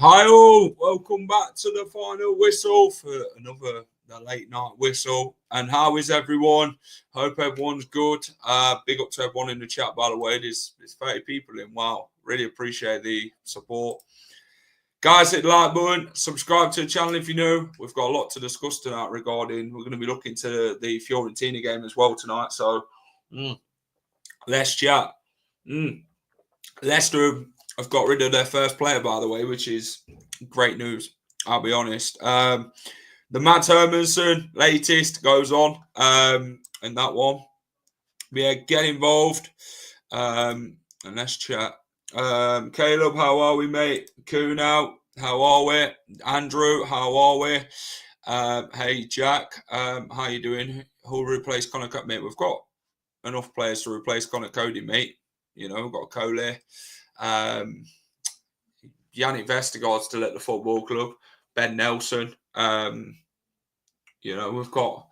Hi all, welcome back to the final whistle for another late night whistle. And how is everyone? Hope everyone's good. Big up to everyone in the chat, by the way. There's 30 people in. Wow, really appreciate the support. Guys, hit the like button, subscribe to the channel if you're new. We've got a lot to discuss tonight regarding, we're going to be looking to the Fiorentina game as well tonight. So let's chat. Leicester have got rid of their first player, by the way, which is great news, I'll be honest. The Mads Hermansen latest goes on in that one. Yeah, get involved and let's chat. Caleb, how are we, mate? Kuno, how are we? Andrew, how are we? Hey, Jack, how you doing? Who'll replace Conor Coady, mate? We've got enough players to replace Conor Coady, mate. You know, we've got Coley. Yannick Vestergaard's still at the football club. Ben Nelson. You know, we've got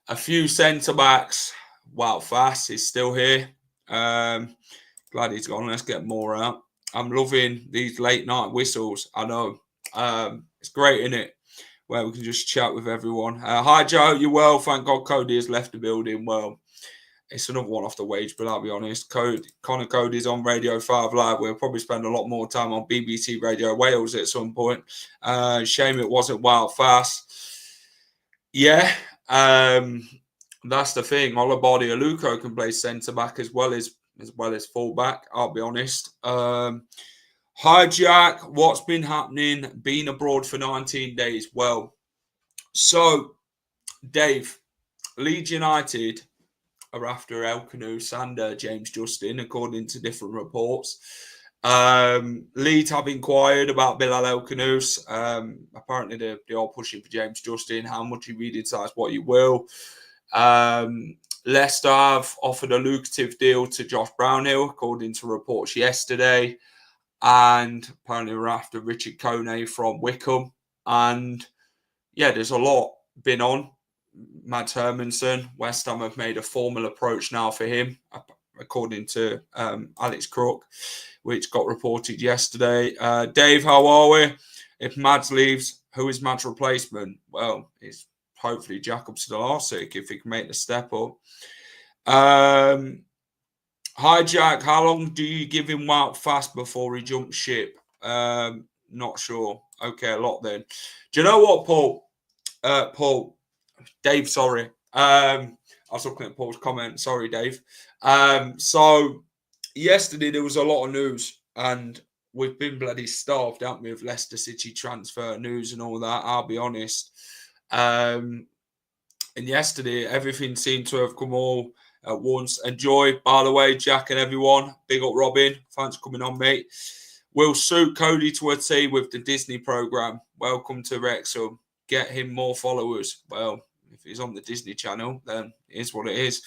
a few centre-backs. Wow, Fass is still here. Glad he's gone. Let's get more out. I'm loving these late night whistles. I know. It's great, isn't it? Where we can just chat with everyone. Hi, Joe. You well? Thank God Coady has left the building. Well, it's another one off the wage, but I'll be honest. Conor Coady's on Radio 5 Live. We'll probably spend a lot more time on BBC Radio Wales at some point. Shame it wasn't Wild Fast. Yeah, that's the thing. Olabode Aluko can play centre-back as well as full-back, I'll be honest. Hi, Jack. What's been happening? Been abroad for 19 days. Well, so, Dave, Leeds United are after El Canoes and James Justin, according to different reports. Leeds have inquired about Bilal El Canoes. Apparently, they are pushing for James Justin. How much you read inside what you will. Leicester have offered a lucrative deal to Josh Brownhill, according to reports yesterday. And apparently, we're after Richard Coney from Wickham. And yeah, there's a lot been on. Mads Hermansen, West Ham have made a formal approach now for him, according to Alex Crook, which got reported yesterday. Dave, how are we? If Mads leaves, who is Mads' replacement? Well, it's hopefully Jakub Stolarczyk if he can make the step up. Hi, Jack. How long do you give him Wout fast before he jumps ship? Not sure. Okay, a lot then. Do you know what, Paul? Dave, sorry. I was looking at Paul's comment. Sorry, Dave. So yesterday there was a lot of news and we've been bloody starved, haven't we, of Leicester City transfer news and all that, I'll be honest. And yesterday everything seemed to have come all at once. Enjoy, by the way, Jack and everyone. Big up, Robin. Thanks for coming on, mate. Will suit Coady to a T with the Disney programme. Welcome to Wrexham. Get him more followers. Well, if he's on the Disney Channel, then it is what it is.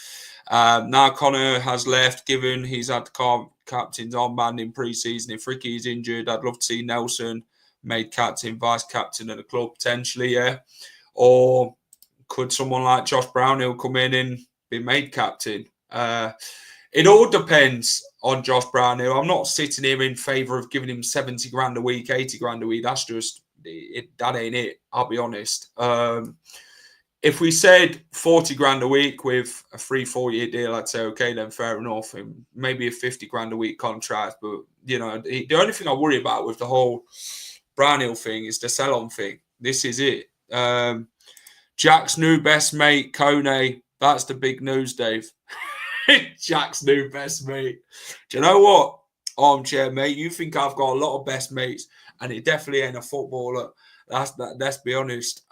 Now Conor has left, given he's had captain's armband in pre-season. If Ricky is injured, I'd love to see Nelson made captain, vice-captain of the club, potentially, yeah. Or could someone like Josh Brownhill come in and be made captain? It all depends on Josh Brownhill. I'm not sitting here in favour of giving him 70 grand a week, 80 grand a week. That's just... that ain't it, I'll be honest. If we said 40 grand a week with a 3-4 year deal, I'd say, okay, then fair enough. And maybe a 50 grand a week contract. But, you know, the only thing I worry about with the whole Brownhill thing is the sell-on thing. This is it. Jack's new best mate, Kone. That's the big news, Dave. Jack's new best mate. Do you know what, armchair mate? You think I've got a lot of best mates, and it definitely ain't a footballer. Let's be honest.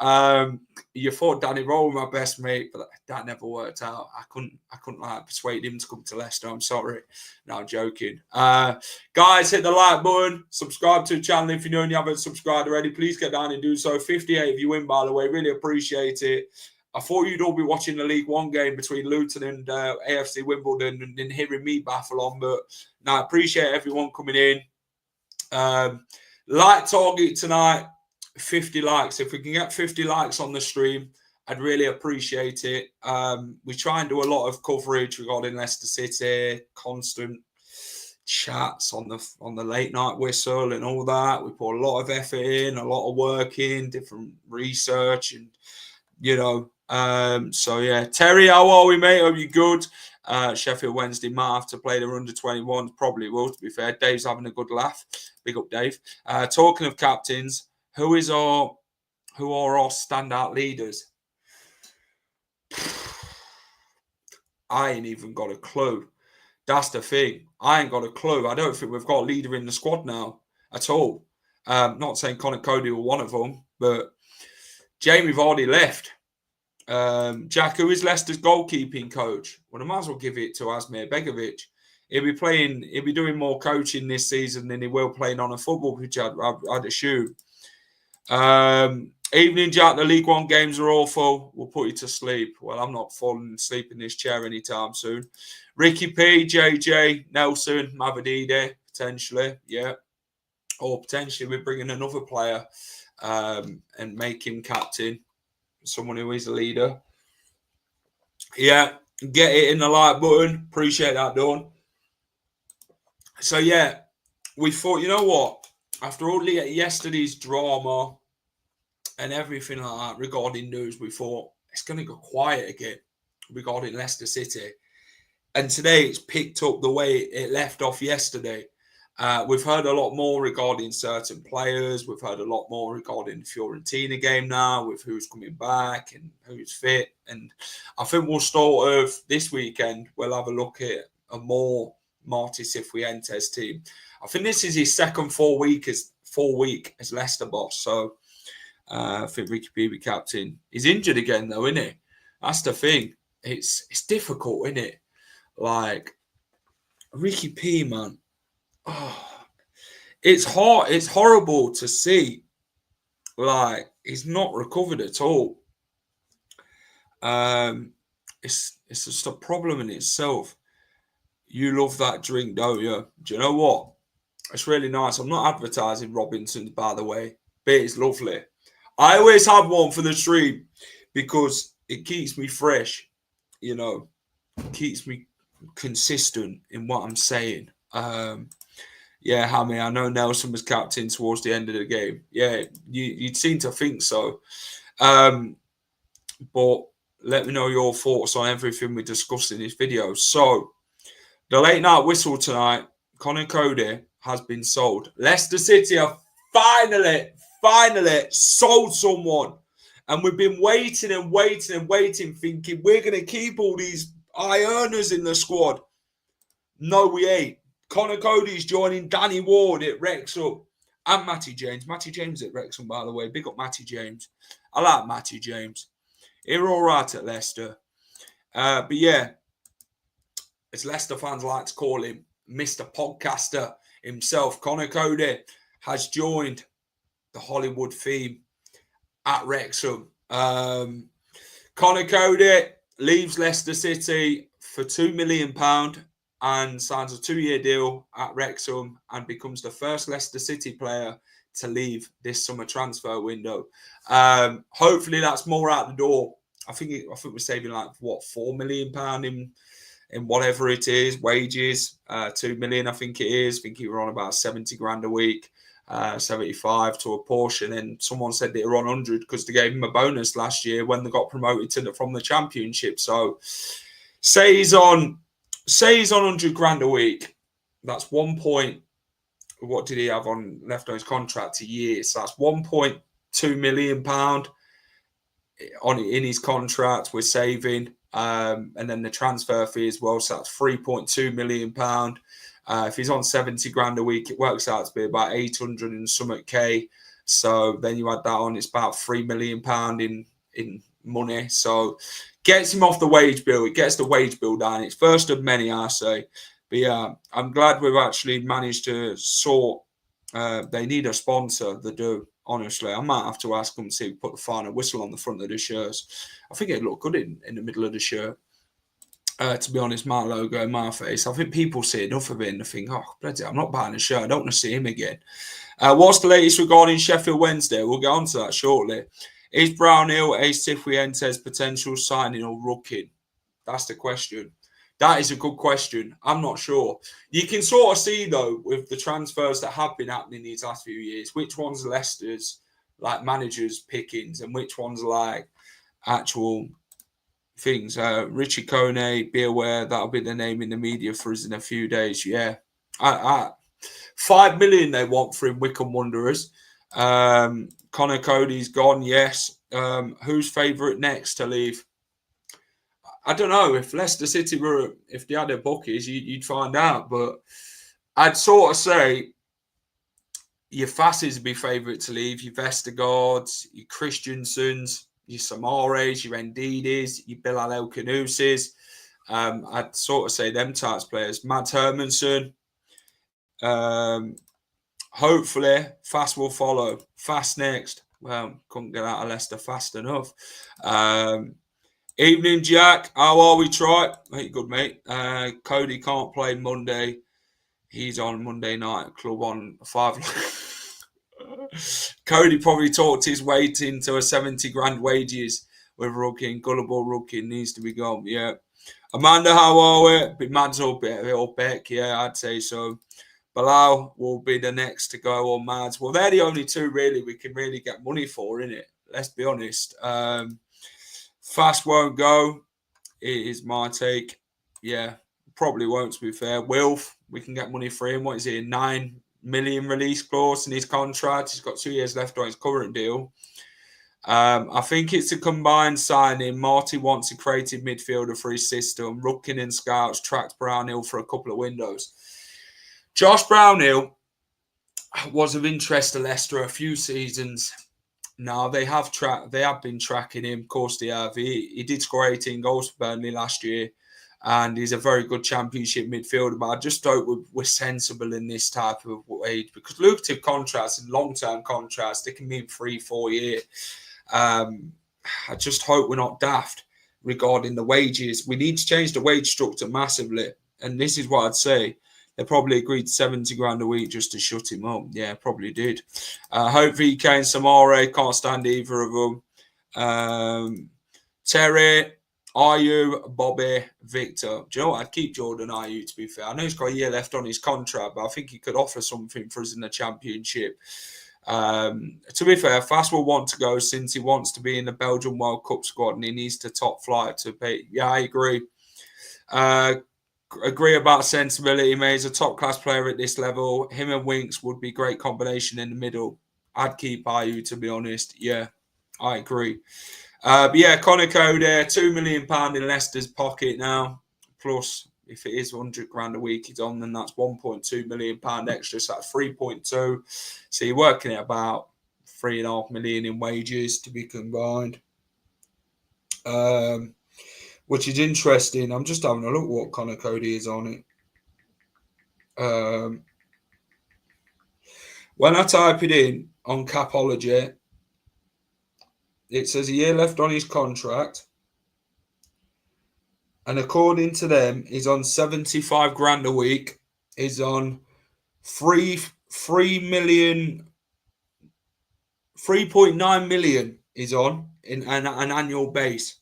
You thought Danny Rowe was my best mate, but that never worked out. I couldn't like persuade him to come to Leicester. I'm sorry. No, I'm joking. Guys, hit the like button. Subscribe to the channel if you know and you haven't subscribed already. Please get down and do so. 58 if you win, by the way. Really appreciate it. I thought you'd all be watching the League One game between Luton and AFC Wimbledon and then hearing me baffle on, but no, I appreciate everyone coming in. Like target tonight, 50 likes. If we can get 50 likes on the stream, I'd really appreciate it. We try and do a lot of coverage regarding Leicester City, constant chats on the late night whistle and all that. We put a lot of effort in, a lot of work in, different research, and so yeah. Terry, how are we, mate? Hope you good. Sheffield Wednesday might have to play their under-21s. Probably will, to be fair. Dave's having a good laugh. Big up, Dave. Talking of captains, who are our standout leaders? I ain't even got a clue. That's the thing. I ain't got a clue. I don't think we've got a leader in the squad now at all. Not saying Conor Coady was one of them, but Jamie Vardy left. Jack, who is Leicester's goalkeeping coach? Well, I might as well give it to Asmir Begovic. He'll be doing more coaching this season than he will playing on a football pitch, I'd assume. Evening, Jack, the League One games are awful. We'll put you to sleep. Well, I'm not falling asleep in this chair anytime soon. Ricky P, JJ, Nelson, Mavadide, potentially, yeah. Or potentially we're bringing another player and make him captain. Someone who is a leader. Yeah, get it in the like button. Appreciate that, Dawn. So, yeah, we thought, you know what? After all yesterday's drama and everything like that regarding news, we thought it's going to go quiet again regarding Leicester City. And today it's picked up the way it left off yesterday. We've heard a lot more regarding certain players. We've heard a lot more regarding the Fiorentina game now, with who's coming back and who's fit. And I think we'll start of this weekend. We'll have a look at a more Marty Cifuentes team. I think this is his second full week as Leicester boss. So I think Ricky P captain. He's injured again though, isn't he? That's the thing. It's difficult, isn't it? Like Ricky P, man. Oh, it's hard. It's horrible to see. Like he's not recovered at all. It's just a problem in itself. You love that drink, don't you? Do you know what? It's really nice. I'm not advertising Robinson's, by the way, but it's lovely. I always have one for the stream because it keeps me fresh. You know, keeps me consistent in what I'm saying. Yeah, Hammy, I know Nelson was captain towards the end of the game. Yeah, you'd seem to think so. But let me know your thoughts on everything we discussed in this video. So, the late night whistle tonight, Conor Coady has been sold. Leicester City have finally sold someone. And we've been waiting, thinking we're going to keep all these high earners in the squad. No, we ain't. Conor Coady's joining Danny Ward at Wrexham and Matty James. Matty James at Wrexham, by the way. Big up Matty James. I like Matty James. He's all right at Leicester. But yeah, as Leicester fans like to call him, Mr. Podcaster himself, Conor Coady has joined the Hollywood theme at Wrexham. Conor Coady leaves Leicester City for £2 million and signs a 2-year deal at Wrexham and becomes the first Leicester City player to leave this summer transfer window. Hopefully that's more out the door. I think we're saving like £4 million in whatever it is, wages. 2 million, I think it is. I think he were on about 70 grand a week, 75 to a portion. And someone said they were on 100 because they gave him a bonus last year when they got promoted from the Championship. So say he's on 100 grand a week. That's 1 point. What did he have on left on his contract a year? So that's £1.2 million in his contract. We're saving, and then the transfer fee as well. So that's £3.2 million. If he's on 70 grand a week, it works out to be about 800 and something K So then you add that on, it's about £3 million in money. So gets him off the wage bill. It gets the wage bill down. It's first of many, I say. But yeah, I'm glad we've actually managed to sort. They need a sponsor. They do. Honestly, I might have to ask them to put the final whistle on the front of the shirts. I think it'd look good in the middle of the shirt. To be honest, my logo and my face. I think people see enough of it and they think, oh, bloody, I'm not buying a shirt. I don't want to see him again. What's the latest regarding Sheffield Wednesday? We'll get on to that shortly. Is Brownhill a Cifuentes potential signing or rookie? That's the question. That is a good question. I'm not sure. You can sort of see, though, with the transfers that have been happening these last few years, which one's Leicester's, like, managers' pickings and which one's, like, actual things. Richie Coney, be aware, that'll be the name in the media for us in a few days. Yeah. 5 million they want for him, Wycombe Wanderers. Conor Coady's gone, yes. Who's favourite next to leave? I don't know. If Leicester City if they had their bookies, you'd find out. But I'd sort of say your Fasses would be favourite to leave, your Vestergaards, your Christiansens, your Samares, your Ndidis, your Bilal El Kanusis. I'd sort of say them types of players. Mads Hermansen. Hopefully, Fast will follow. Fast next. Well, couldn't get out of Leicester fast enough. Evening, Jack. How are we, Troy? Hey, good, mate. Coady can't play Monday. He's on Monday night club on 5. Coady probably talked his way into a 70 grand wages with Rookie. Gullible Rookie needs to be gone. Yeah. Amanda, how are we? Be Mads or Beck? Yeah, I'd say so. Bilal will be the next to go on Mads. Well, they're the only two really we can really get money for, innit? Let's be honest. Fast won't go. It is my take. Yeah, probably won't, to be fair. Wilf, we can get money for him. What is it? 9 million release clause in his contract. He's got 2 years left on his current deal. I think it's a combined signing. Marty wants a creative midfielder for his system. Rookin and Scouts tracked Brownhill for a couple of windows. Josh Brownhill was of interest to Leicester a few seasons. Now they have been tracking him. Of course they have. He did score 18 goals for Burnley last year, and he's a very good Championship midfielder. But I just hope we're sensible in this type of wage, because lucrative contracts and long-term contracts, they can mean 3-4 years. I just hope we're not daft regarding the wages. We need to change the wage structure massively, and this is what I'd say. They probably agreed 70 grand a week just to shut him up. Yeah, probably did. Hopefully, Kane, Samare, can't stand either of them. Terry, Ayew, Bobby, Victor. Do you know what? I'd keep Jordan Ayew, to be fair. I know he's got a year left on his contract, but I think he could offer something for us in the Championship. To be fair, Fast will want to go since he wants to be in the Belgian World Cup squad and he needs to top flight to pay. Yeah, I agree. Agree about sensibility, mate. He's a top-class player at this level. Him and Winks would be a great combination in the middle. I'd keep Ayew, to be honest. Yeah, I agree. But yeah, Conor Coady, £2 million in Leicester's pocket now. Plus, if it is 100 grand a week he's on, then that's £1.2 million extra. So that's 3.2. So you're working at about 3.5 million in wages to be combined. Which is interesting. I'm just having a look what Conor Coady is on it. When I type it in on Capology, it says a year left on his contract. And according to them, he's on 75 grand a week. He's on 3.9 million is on in an annual base.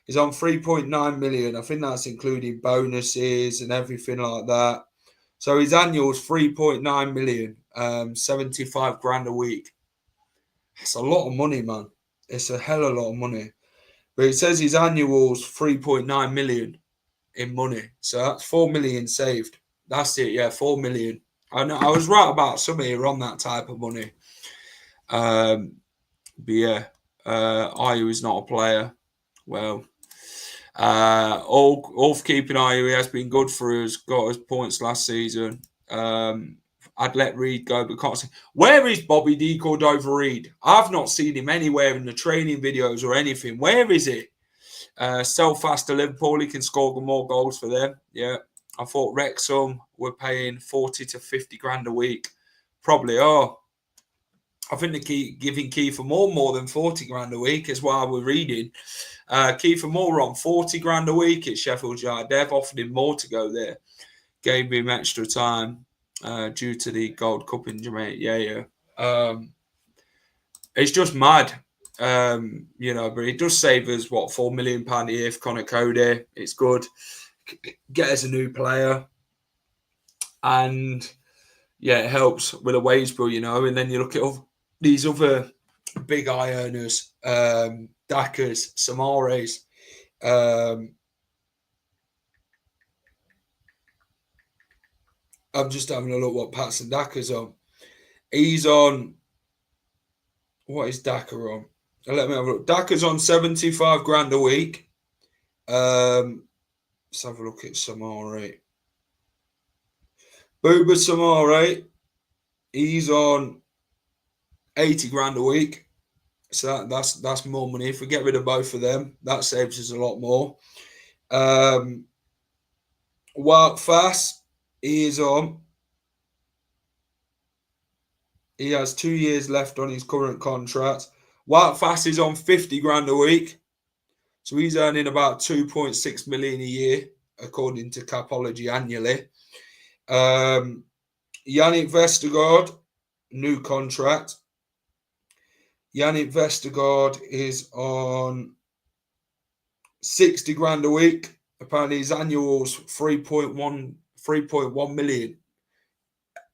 He's on 3.9 million. I think that's including bonuses and everything like that. So his annual is 3.9 million, 75 grand a week. It's a lot of money, man. It's a hell of a lot of money. But it says his annual's 3.9 million in money. So that's 4 million saved. That's it, yeah, 4 million. I know I was right about some here on that type of money. But yeah, Ayew is not a player. Well, all for keeping Ayew. He has been good for us. Got us points last season. I'd let Reed go, but can't see. Where is Bobby D Cordova-Reid? I've not seen him anywhere in the training videos or anything. Where is it? Sell fast to Liverpool. He can score more goals for them. Yeah. I thought Wrexham were paying 40 to 50 grand a week. Probably are. I think they're giving Kiefer Moore more than 40 grand a week, is what I was reading. Kiefer Moore on 40 grand a week at Sheffield United. They've offered him more to go there. Gave him extra time due to the Gold Cup in Jamaica. Yeah. It's just mad. But it does save us, £4 million a year for Conor Coady. It's good. Get us a new player. And, yeah, it helps with a wage bill, and then you look at these other big eye earners, Dakas, Samares. I'm just having a look what Patson Daka's on. He's on, what is Daka on? Let me have a look. Daka's on 75 grand a week. Let's have a look at Samare. Booba Samare, he's on 80 grand a week. So that's more money. If we get rid of both of them, that saves us a lot more. Wout Fass, he has 2 years left on his current contract. Wout Fass is on 50 grand a week. So he's earning about 2.6 million a year, according to Capology annually. Yannick Vestergaard, new contract. Yannick Vestergaard is on 60 grand a week. Apparently his annual's 3.1 million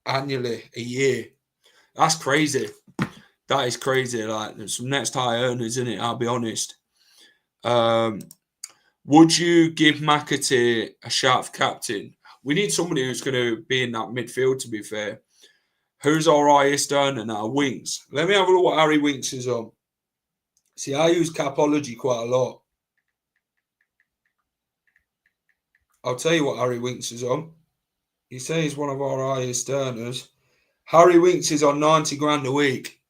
annually a year. That's crazy. That is crazy. Like, there's some next high earners in it, I'll be honest. Would you give McAtee a shout for captain? We need somebody who's going to be in that midfield, to be fair. Who's our highest earner now? Winks. Let me have a look what Harry Winks is on. See, I use Capology quite a lot. I'll tell you what Harry Winks is on. You say he's one of our highest earners. Harry Winks is on 90 grand a week.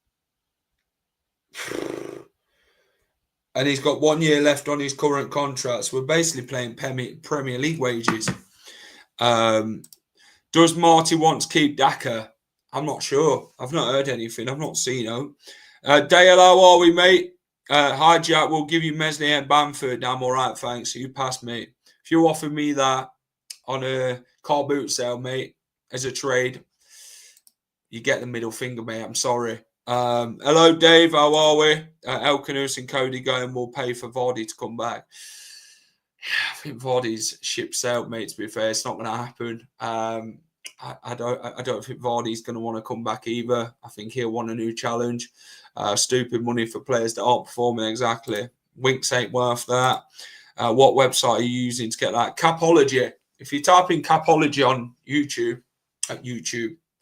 And he's got 1 year left on his current contract. So we're basically playing Premier League wages. Does Marty want to keep Daka? I'm not sure. I've not heard anything. I've not seen him. Dale, how are we, mate? Hi, Jack. We'll give you Mesney and Bamford. I'm all right, thanks. You pass, mate. If you offer me that on a car boot sale, mate, as a trade, you get the middle finger, mate. I'm sorry. Hello, Dave. How are we? Elkanus and Cody going, we'll pay for Vardy to come back. I think Vardy's ship sailed, mate, to be fair. It's not going to happen. I don't think Vardy's going to want to come back either. I think he'll want a new challenge. Stupid money for players that aren't performing exactly. Winks ain't worth that. What website are you using to get that? Capology. If you type in Capology on YouTube,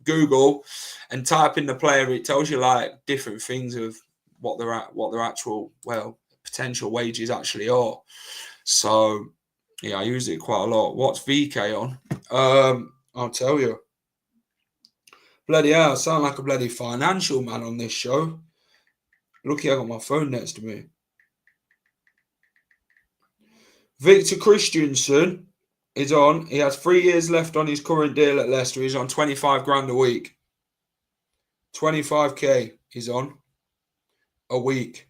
Google, and type in the player, it tells you like different things of what their actual potential wages actually are. So yeah, I use it quite a lot. What's VK on? I'll tell you. Bloody hell, I sound like a bloody financial man on this show. Lucky I got my phone next to me. Victor Christiansen is on. He has 3 years left on his current deal at Leicester. He's on 25 grand a week. 25k he's on a week.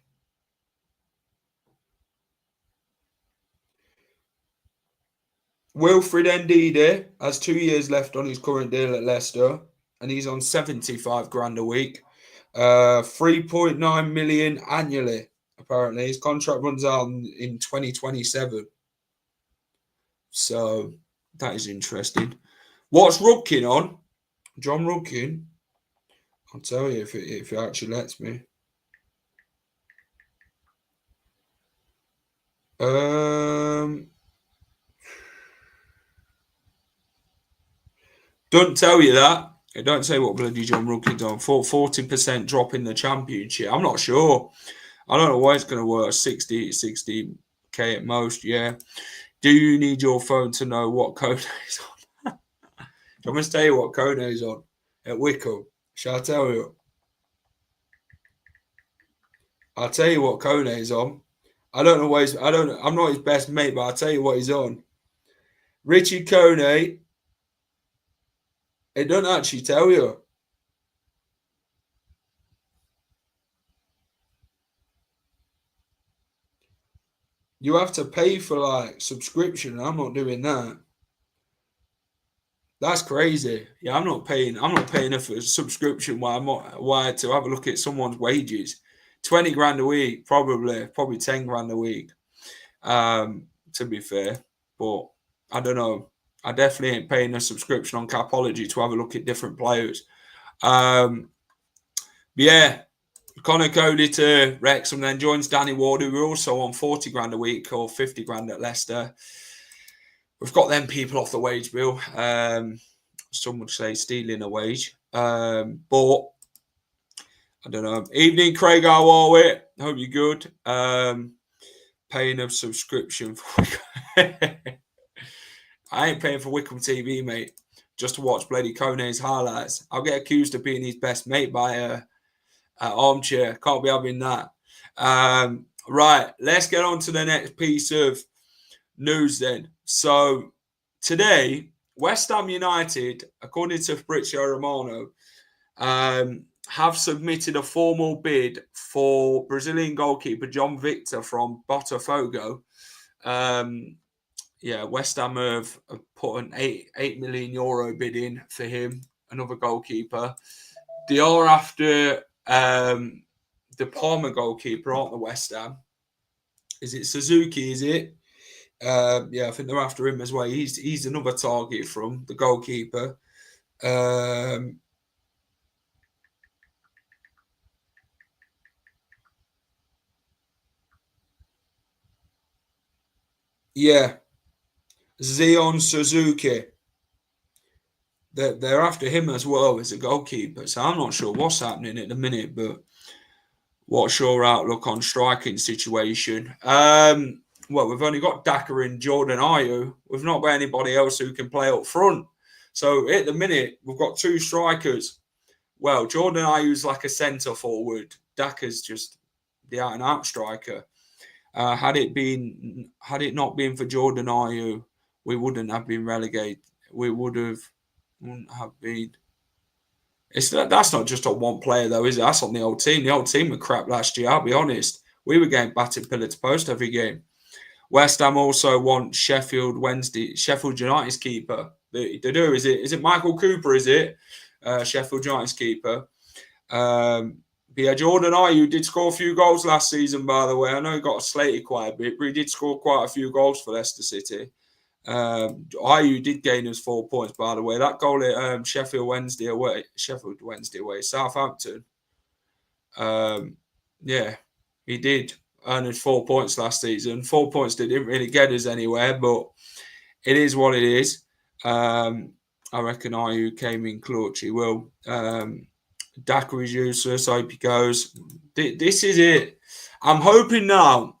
Wilfred Ndidi has 2 years left on his current deal at Leicester, and he's on 75 grand a week. 3.9 million annually, apparently. His contract runs out in 2027. So that is interesting. What's Rudkin on? John Rudkin. I'll tell you if it actually lets me. Don't tell you that. It don't say what bloody John Rudkin's on. 40% drop in the championship. I'm not sure. I don't know why it's going to work. 60k at most, yeah. Do you need your phone to know what code is on? I'm going to tell you what code is on. at Wickham. Shall I tell you? I'll tell you what Kone's on. I don't know what I'm not his best mate, but I'll tell you what he's on. Richie Kone, it doesn't actually tell you. You have to pay for like subscription. I'm not doing that. That's crazy. Yeah, I'm not paying for a subscription why to have a look at someone's wages. 20 grand a week, probably 10 grand a week. To be fair. But I don't know. I definitely ain't paying a subscription on Capology to have a look at different players. Yeah, Conor Coady to Wrexham then joins Danny Ward, who we're also on 40 grand a week or 50 grand at Leicester. We've got them people off the wage bill. Some would say stealing a wage. But I don't know. Evening, Craig Warwick. Hope you're good. Paying a subscription for I ain't paying for Wickham TV, mate, just to watch bloody Kone's highlights. I'll get accused of being his best mate by a armchair. Can't be having that. Right, let's get on to the next piece of news then. So today, West Ham United, according to Fabrizio Romano, have submitted a formal bid for Brazilian goalkeeper John Victor from Botafogo. West Ham have put an 8 million euro bid in for him, another goalkeeper. They are after the Parma goalkeeper, aren't the West Ham? Is it Suzuki, is it? I think they're after him as well. He's another target from the goalkeeper. Zion Suzuki. They're after him as well as a goalkeeper. So I'm not sure what's happening at the minute, but what's your outlook on striking situation? We've only got Daka and Jordan Ayew. We've not got anybody else who can play up front. So at the minute, we've got two strikers. Well, Jordan Ayew's like a centre forward. Daka's just the out-and-out striker. Had it not been for Jordan Ayew, we wouldn't have been relegated. We wouldn't have been. That's not just on one player though, is it? That's on the old team. The old team were crap last year. I'll be honest. We were getting battered pillar to post every game. West Ham also want Sheffield United's keeper. They do. Is it Michael Cooper? Is it Sheffield United's keeper? Jordan Ayew did score a few goals last season, by the way. I know he got slated quite a bit, but he did score quite a few goals for Leicester City. Ayew did gain us 4 points, by the way. That goal at Sheffield Wednesday away, Southampton. He did earn us 4 points last season. 4 points didn't really get us anywhere, but it is what it is. I reckon Ayew came in clutch. He will. Daka is useless. I hope he goes. This is it. I'm hoping now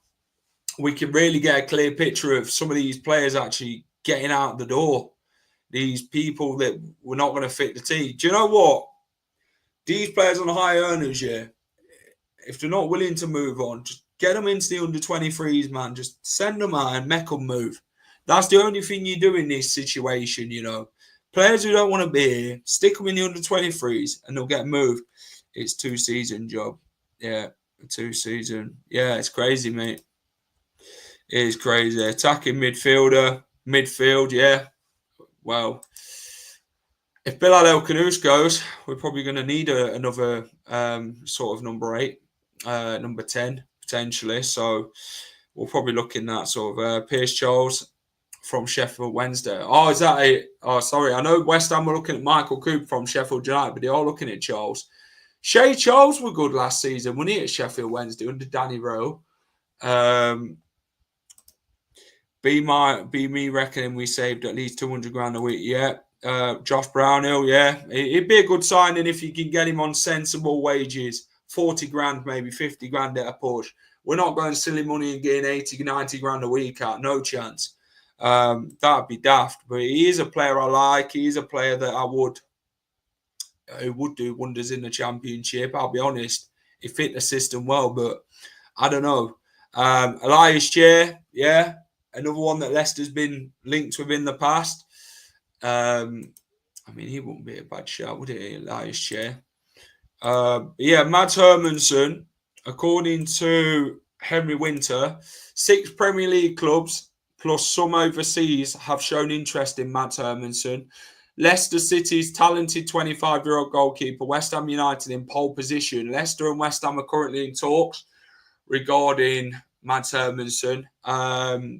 we can really get a clear picture of some of these players actually getting out the door. These people that were not going to fit the team. Do you know what? These players on the high earners, if they're not willing to move on, just get them into the under-23s, man. Just send them out and make them move. That's the only thing you do in this situation, Players who don't want to be here, stick them in the under-23s and they'll get moved. It's 2-season job. Yeah, 2-season. Yeah, it's crazy, mate. It is crazy. Attacking midfield, yeah. Well, if Bilal El Khanous goes, we're probably going to need another sort of number 8, number 10, potentially. So we'll probably look in that sort of Pierce Charles from Sheffield Wednesday. Oh, is that it? Oh, sorry. I know West Ham were looking at Michael Cooper from Sheffield United, but they are looking at Charles. Shay Charles were good last season, wasn't he, at Sheffield Wednesday under Danny Rowe? Be me reckoning we saved at least 200 grand a week. Yeah. Josh Brownhill, yeah. It'd be a good signing if you can get him on sensible wages. 40 grand, maybe 50 grand at a push. We're not going silly money and getting 80, 90 grand a week out. No chance. That'd be daft. But he is a player I like. He is a player that I would who would do wonders in the Championship. I'll be honest, he fit the system well, but I don't know. Elias Chair, yeah, another one that Leicester's been linked with in the past. I mean, he wouldn't be a bad shout, would he, Elias Chair? Yeah, Mads Hermansen, according to Henry Winter, 6 Premier League clubs plus some overseas have shown interest in Mads Hermansen. Leicester City's talented 25-year-old goalkeeper, West Ham United in pole position. Leicester and West Ham are currently in talks regarding Mads Hermansen.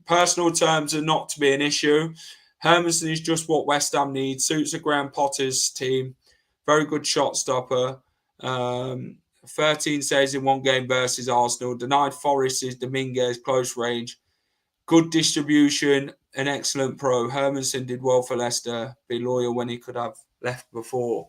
Personal terms are not to be an issue. Hermansen is just what West Ham needs. Suits a Graham Potter's team. Very good shot stopper. 13 saves in one game versus Arsenal. Denied Forest's Dominguez close range. Good distribution. An excellent pro. Hermansen did well for Leicester. Be loyal when he could have left before.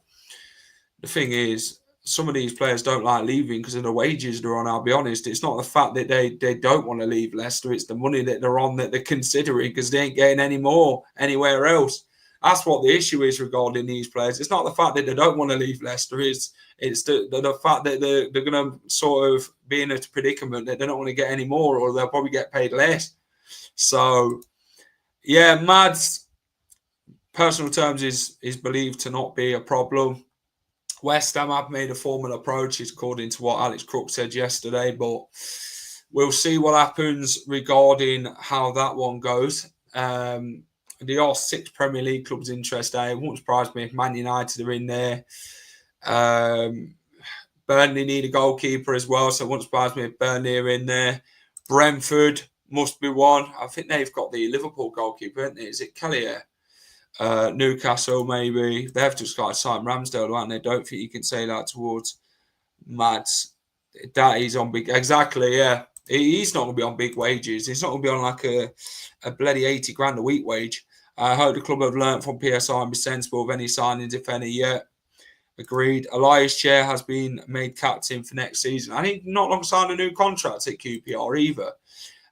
The thing is, some of these players don't like leaving because of the wages they're on. I'll be honest. It's not the fact that they don't want to leave Leicester. It's the money that they're on that they're considering because they ain't getting any more anywhere else. That's what the issue is regarding these players. It's not the fact that they don't want to leave Leicester. It's the fact that they're going to sort of be in a predicament that they don't want to get any more, or they'll probably get paid less. So, yeah, Mads, personal terms is believed to not be a problem. West Ham have made a formal approach, according to what Alex Crook said yesterday, but we'll see what happens regarding how that one goes. There are 6 Premier League clubs interested. It won't surprise me if Man United are in there. Burnley need a goalkeeper as well, so it won't surprise me if Burnley are in there. Brentford must be one. I think they've got the Liverpool goalkeeper, haven't they? Is it Kellier? Newcastle, maybe. They've just got Simon Ramsdale, haven't they? Don't think you can say that towards Mads. That he's on big... Exactly, yeah. He's not going to be on big wages. He's not going to be on like a bloody 80 grand a week wage. I hope the club have learnt from PSI and be sensible of any signings, if any, yet. Agreed. Elias Chair has been made captain for next season. And he's not long signed a new contract at QPR either.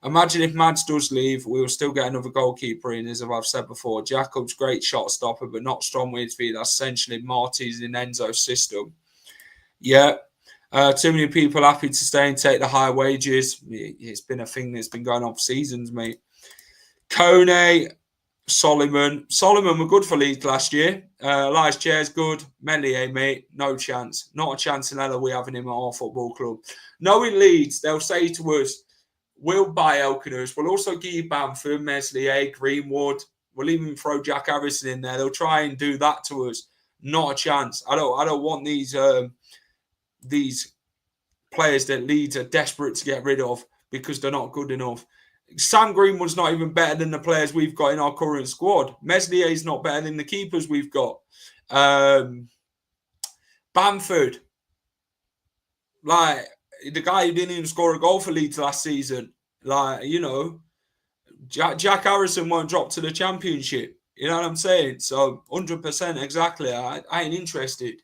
Imagine if Mads does leave, we will still get another goalkeeper in, as I've said before. Jacobs, great shot stopper, but not strong midfield. That's essentially Marty's in Enzo's system. Yeah. Too many people happy to stay and take the high wages. It's been a thing that's been going on for seasons, mate. Kone, Solomon were good for Leeds last year. Elias Chair's good. Meslier, mate, no chance. Not a chance in hell we having him at our football club. Knowing Leeds, they'll say to us, we'll buy Elkanus. We'll also give you Bamford, Meslier, Greenwood. We'll even throw Jack Harrison in there. They'll try and do that to us. Not a chance. I don't want these players that Leeds are desperate to get rid of because they're not good enough. Sam Greenwood's not even better than the players we've got in our current squad. Meslier's not better than the keepers we've got. Bamford, like the guy who didn't even score a goal for Leeds last season. Like, you know, Jack Harrison won't drop to the Championship. You know what I'm saying? So 100% exactly. I ain't interested.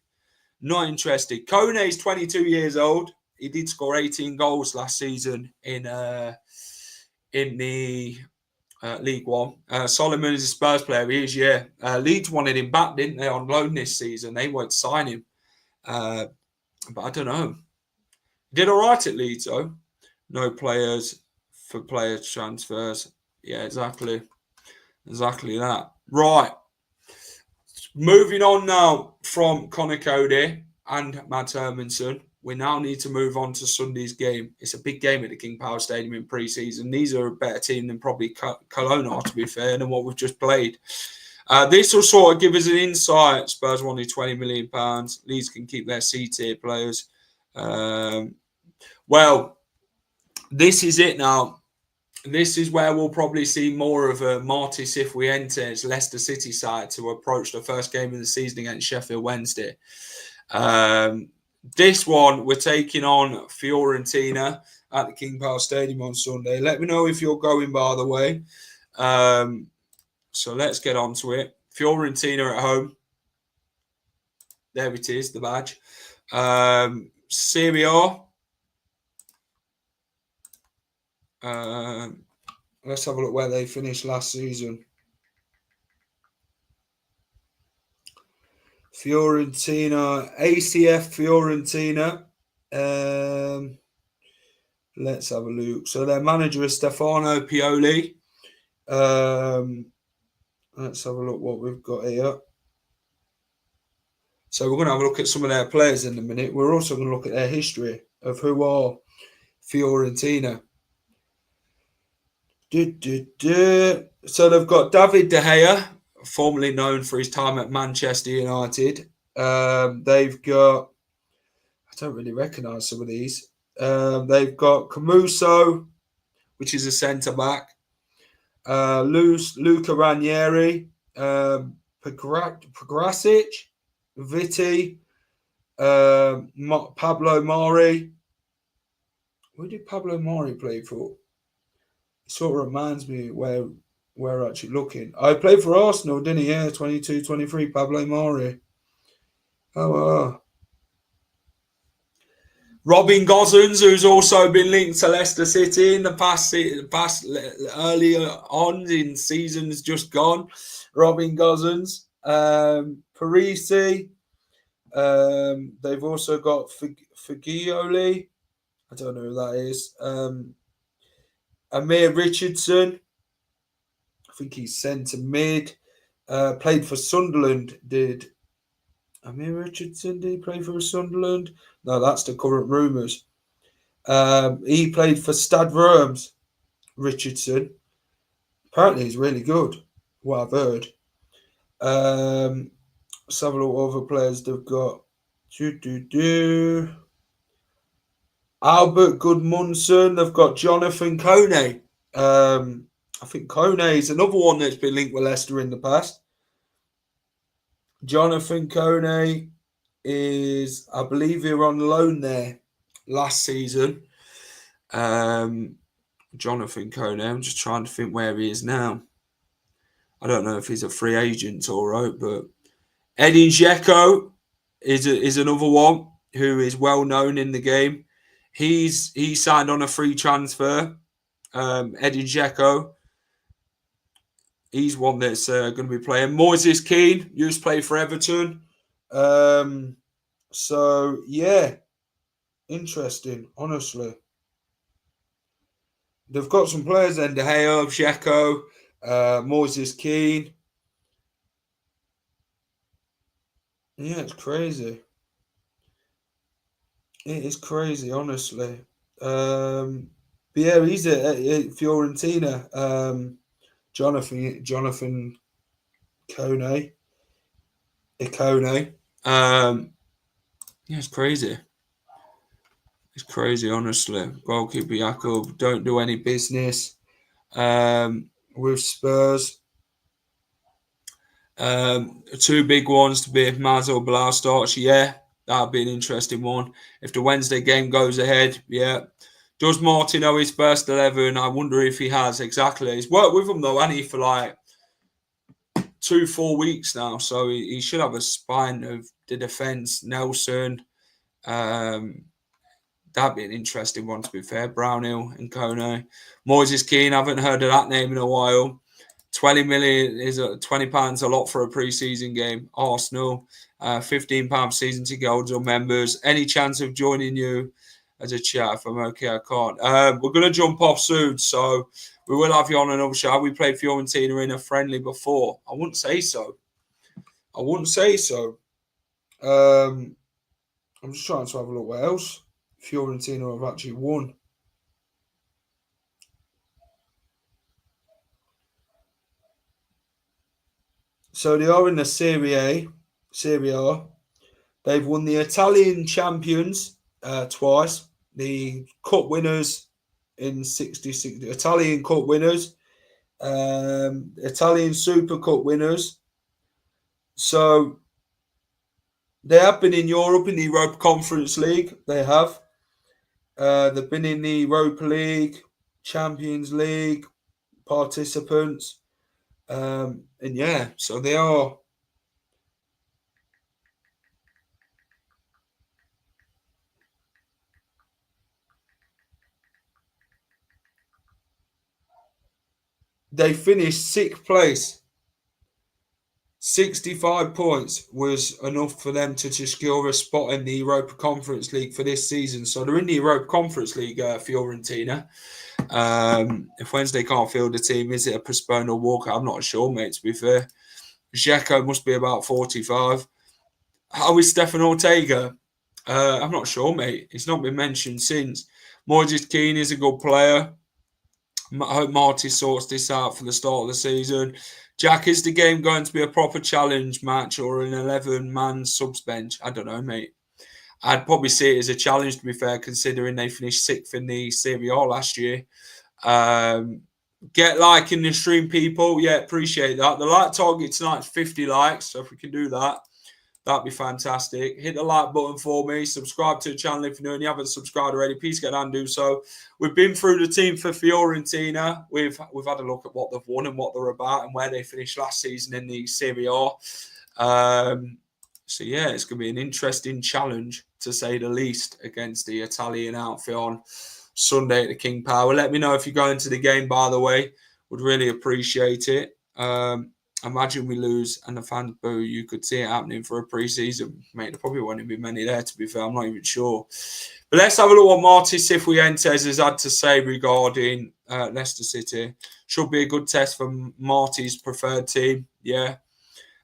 Not interested. Kone's 22 years old. He did score 18 goals last season in the League One. Solomon is a Spurs player. He is, yeah. Leeds wanted him back, didn't they, on loan this season? They won't sign him. But I don't know. Did all right at Leeds, though. No players for player transfers. Yeah, exactly. Exactly that. Right. Moving on now from Conor Coady and Mads Hermansen. We now need to move on to Sunday's game. It's a big game at the King Power Stadium in pre-season. These are a better team than probably Cologne are, to be fair, than what we've just played. This will sort of give us an insight. Spurs wanted £20 million. Leeds can keep their C-tier players. Well, this is it now. This is where we'll probably see more of a Marty Cifuentes Leicester City side to approach the first game of the season against Sheffield Wednesday. This one, we're taking on Fiorentina at the King Power Stadium on Sunday. Let me know if you're going, by the way. So let's get on to it. Fiorentina at home. There it is, the badge. Serie A. Let's have a look where they finished last season. Fiorentina, ACF Fiorentina. Let's have a look. So their manager is Stefano Pioli. Let's have a look what we've got here. So we're going to have a look at some of their players in a minute. We're also going to look at their history of who are Fiorentina. So they've got David De Gea, formerly known for his time at Manchester United. They've got, I don't really recognise some of these. They've got Camuso, which is a centre-back. Luca Ranieri, Pagrasic, Vitti, Pablo Mari. Where did Pablo Mari play for? It sort of reminds me where we're actually looking. I played for Arsenal, didn't he? Yeah, 22-23, Pablo Mari. Oh, Robin Gosens, who's also been linked to Leicester City in the past earlier on in seasons just gone. Robin Gosens, Parisi. They've also got Fagioli. I don't know who that is. Amir Richardson. I think he's centre mid. Played for Sunderland. Did Amir Richardson? Did he play for Sunderland? No, that's the current rumours. He played for Stade Reims. Richardson. Apparently, he's really good. What I've heard. Let's have a look what other players they've got. Albert Gudmundsson. They've got Jonathan Coady. I think Coady is another one that's been linked with Leicester in the past. Jonathan Coady is, I believe, he was on loan there last season. Jonathan Coady. I'm just trying to think where he is now. I don't know if he's a free agent, all right, but Edin Dzeko is another one who is well known in the game. He signed on a free transfer. Edin Dzeko. He's one that's going to be playing. Moises Keane used to play for Everton. So yeah, interesting. Honestly, they've got some players then: De Gea, Dzeko, Moises Keane. Yeah, it's crazy. It is crazy, honestly. But yeah, he's at Fiorentina. Jonathan Ikone. Yeah, it's crazy. It's crazy, honestly. Goalkeeper Jakub don't do any business with Spurs. Two big ones to be if Mads or Blau starts. Yeah, that'd be an interesting one. If the Wednesday game goes ahead, yeah. Does Martin know his first 11? I wonder if he has exactly. He's worked with them though, hasn't he, for like 2-4 weeks now. So he should have a spine of the defence. Nelson. That'd be an interesting one, to be fair. Brownhill and Kone. Moises Keane, I haven't heard of that name in a while. 20 million is £20 a lot for a pre-season game. Arsenal, £15 season ticket holders or members. Any chance of joining you as a chat? If I'm okay, I can't. We're going to jump off soon, so we will have you on another show. We played Fiorentina in a friendly before. I wouldn't say so. I'm just trying to have a look what else Fiorentina have actually won. So they are in the Serie A. They've won the Italian champions twice. The cup winners in 66. The Italian cup winners. Italian Super Cup winners. So they have been in Europe in the Europa Conference League. They have. They've been in the Europa League, Champions League, participants. And yeah, so they are. They finished 6th place. 65 points was enough for them to secure a spot in the Europa Conference League for this season. So they're in the Europa Conference League, Fiorentina. If Wednesday can't field a team, is it a postpone or walk? I'm not sure, mate, to be fair. Dzeko must be about 45. How is Stefan Ortega? I'm not sure, mate. He's not been mentioned since. Moises Keane is a good player. I hope Marty sorts this out for the start of the season. Jack, is the game going to be a proper challenge match or an 11-man subs bench? I don't know, mate. I'd probably see it as a challenge, to be fair, considering they finished 6th in the Serie A last year. Get like in the stream, people. Yeah, appreciate that. The like target tonight is 50 likes, so if we can do that, that'd be fantastic. Hit the like button for me. Subscribe to the channel if you're new and you haven't subscribed already. Please get down and do so. We've been through the team for Fiorentina. We've had a look at what they've won and what they're about and where they finished last season in the Serie A. So, yeah, it's going to be an interesting challenge, to say the least, against the Italian outfit on Sunday at the King Power. Let me know if you're going to the game, by the way. Would really appreciate it. Imagine we lose and the fans boo. You could see it happening for a pre-season. Mate, there probably won't be many there, to be fair. I'm not even sure. But let's have a look what Marty Cifuentes has had to say regarding Leicester City. Should be a good test for Marty's preferred team. Yeah.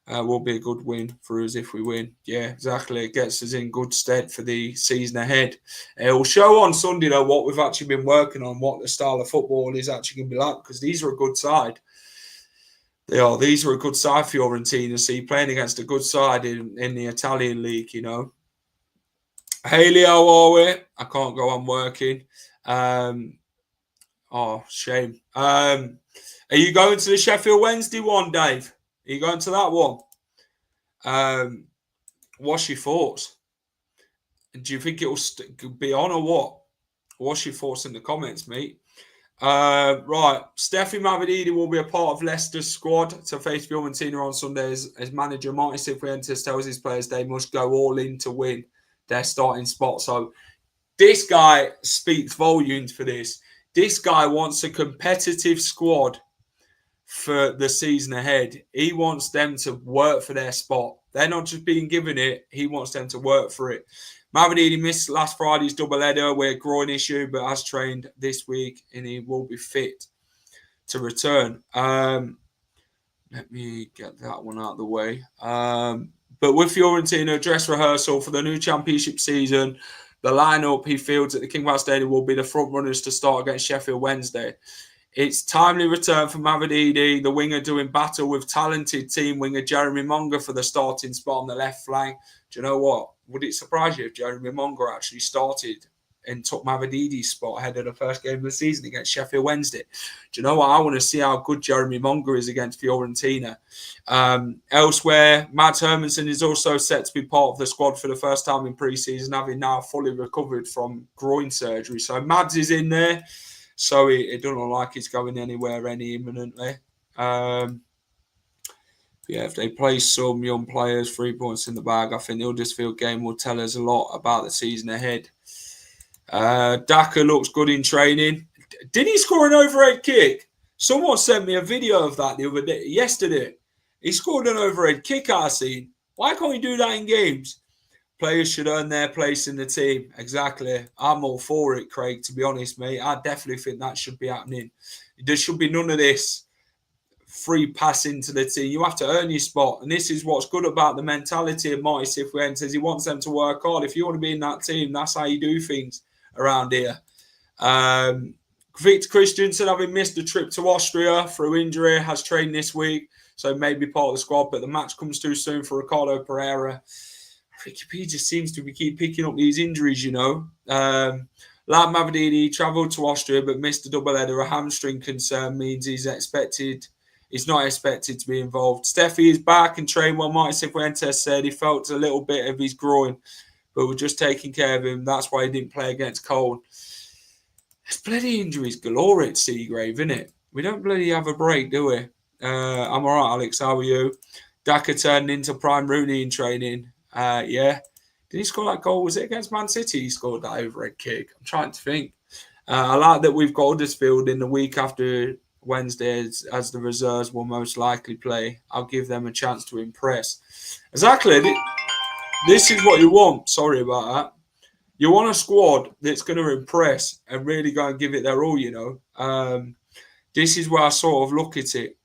Will be a good win for us if we win. Yeah, exactly. It gets us in good stead for the season ahead. It will show on Sunday, though, what we've actually been working on, what the style of football is actually going to be like, because these are a good side. They are. These are a good side, Fiorentina. So you're playing against a good side in the Italian league, you know. Haley, how are we? I can't go on working. Shame. Are you going to the Sheffield Wednesday one, Dave? Are you going to that one? What's your thoughts? Do you think it will be on or what? What's your thoughts in the comments, mate? Right. Steffi Mavididi will be a part of Leicester's squad to face Fiorentina on Sunday as manager. Martin Cifuentes tells his players they must go all in to win their starting spot. So this guy speaks volumes for this. This guy wants a competitive squad for the season ahead. He wants them to work for their spot. They're not just being given it. He wants them to work for it. Mavididi missed last Friday's double-header with a groin issue, but has trained this week and he will be fit to return. Let me get that one out of the way. But with Fiorentina, dress rehearsal for the new championship season, the lineup he fields at the King Power Stadium will be the front runners to start against Sheffield Wednesday. It's timely return for Mavididi, the winger doing battle with talented team winger Jeremy Monger for the starting spot on the left flank. Do you know what? Would it surprise you if Jeremy Monger actually started and took Mavididi's spot ahead of the first game of the season against Sheffield Wednesday? Do you know what? I want to see how good Jeremy Monger is against Fiorentina. Elsewhere, Mads Hermansen is also set to be part of the squad for the first time in pre-season, having now fully recovered from groin surgery. So Mads is in there. So it doesn't look like he's going anywhere imminently. If they play some young players, 3 points in the bag, I think the Huddersfield game will tell us a lot about the season ahead. Daka looks good in training. Did he score an overhead kick? Someone sent me a video of that yesterday. He scored an overhead kick, I seen. Why can't he do that in games? Players should earn their place in the team. Exactly. I'm all for it, Craig, to be honest, mate. I definitely think that should be happening. There should be none of this free passing to the team. You have to earn your spot. And this is what's good about the mentality of Marty Cifuentes. He wants them to work hard. If you want to be in that team, that's how you do things around here. Victor Christensen, having missed the trip to Austria through injury, has trained this week. So maybe part of the squad, but the match comes too soon for Ricardo Pereira. Wikipedia seems to keep picking up these injuries, you know. Lad Mavididi travelled to Austria but missed a double-header. A hamstring concern means he's not expected to be involved. Steffi is back and trained well. Martin Cifuentes said he felt a little bit of his groin, but we're just taking care of him. That's why he didn't play against Cole. There's bloody injuries galore at Seagrave, isn't it? We don't bloody have a break, do we? I'm all right, Alex. How are you? Daka turned into prime Rooney in training. Yeah. Did he score that goal? Was it against Man City? He scored that overhead kick. I'm trying to think. I like that we've got Huddersfield in the week after Wednesday as the reserves will most likely play. I'll give them a chance to impress. Exactly. This is what you want. Sorry about that. You want a squad that's going to impress and really go and give it their all, This is where I sort of look at it,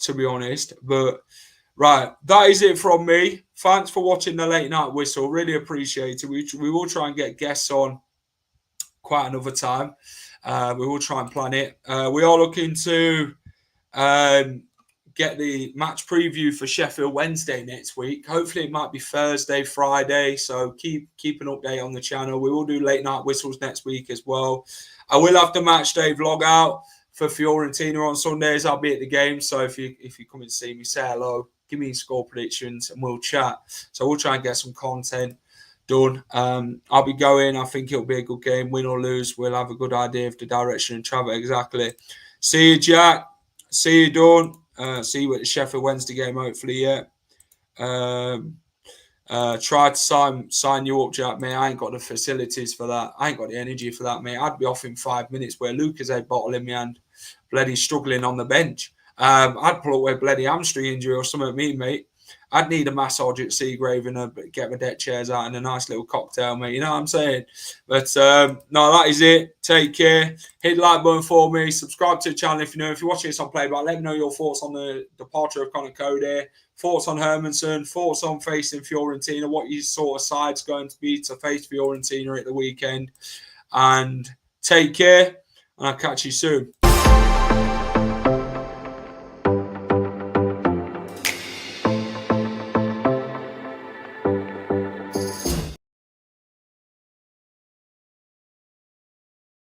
to be honest. But, right, that is it from me. Thanks for watching the Late Night Whistle. Really appreciate it. We will try and get guests on quite another time. We will try and plan it. We are looking to get the match preview for Sheffield Wednesday next week. Hopefully it might be Thursday, Friday. So keep an update on the channel. We will do Late Night Whistles next week as well. I will have the match day vlog out for Fiorentina on Sundays. I'll be at the game. So if you come and see me, say hello, give me score predictions and we'll chat. So we'll try and get some content done. I'll be going. I think it'll be a good game. Win or lose, we'll have a good idea of the direction and travel. Exactly. See you, Jack. See you, Dawn. See you at the Sheffield Wednesday game, hopefully, yeah. Try to sign you up, Jack, mate. I ain't got the facilities for that. I ain't got the energy for that, mate. I'd be off in 5 minutes where Luke has a bottle in my hand, bloody struggling on the bench. I'd pull up with a bloody hamstring injury or something, mate. I'd need a massage at Seagrave and get my deck chairs out and a nice little cocktail, mate. You know what I'm saying? But no, that is it. Take care. Hit the like button for me. Subscribe to the channel if you know. If you're watching this on Playback, let me know your thoughts on the departure of Conor Coady, thoughts on Hermansen, thoughts on facing Fiorentina, what your sort of side's going to be to face Fiorentina at the weekend. And take care, and I'll catch you soon.